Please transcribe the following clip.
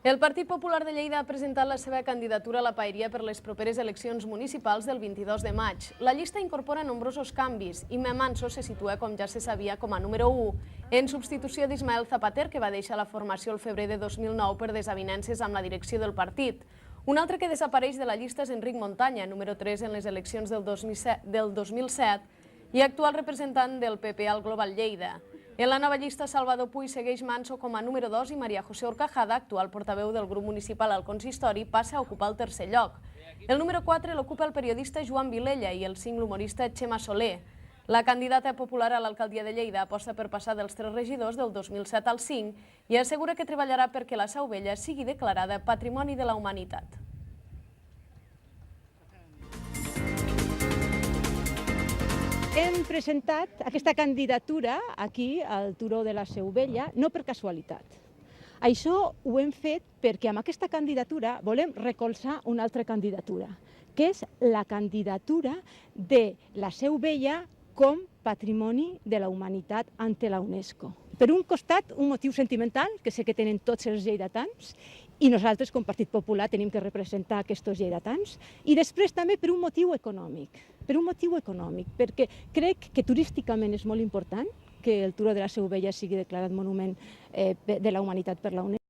El Partit Popular de Lleida ha presentat la seva candidatura a la paeria per les properes eleccions municipals del 22 de maig. La llista incorpora nombrosos canvis i Memanso se situa, com ja se sabia, com a número 1, en substitució d'Ismael Zapater, que va deixar la formació el febrer de 2009 per desavinences amb la direcció del partit. Un altre que desapareix de la llista és Enric Montanya, número 3 en les eleccions del 2007 i actual representant del PP al Global Lleida. En la nova llista, Salvador Puig segueix Manso com a número 2 i María José Horcajada, actual portaveu del grup municipal al consistori, passa a ocupar el tercer lloc. El número 4 l'ocupa el periodista Joan Vilella i el 5 l'humorista Txema Soler. La candidata popular a l'alcaldia de Lleida aposta per passar dels 3 regidors del 2007 al 5 i assegura que treballarà perquè la Seu Vella sigui declarada Patrimoni de la Humanitat. Hem presentat aquesta candidatura aquí al Turó de la Seu Vella no per casualitat. Això ho hem fet perquè amb aquesta candidatura volem recolzar una altra candidatura, que és la candidatura de la Seu Vella com Patrimoni de la Humanitat ante la UNESCO. Per un costat, un motiu sentimental, que sé que tenen tots els lleidatans, i nosaltres, com Partit Popular, tenim que representar aquests lleidatans, i després també per un motiu econòmic, perquè crec que turísticament és molt important que el Turó de la Seu Vella sigui declarat Monument de la Humanitat per la UNESCO.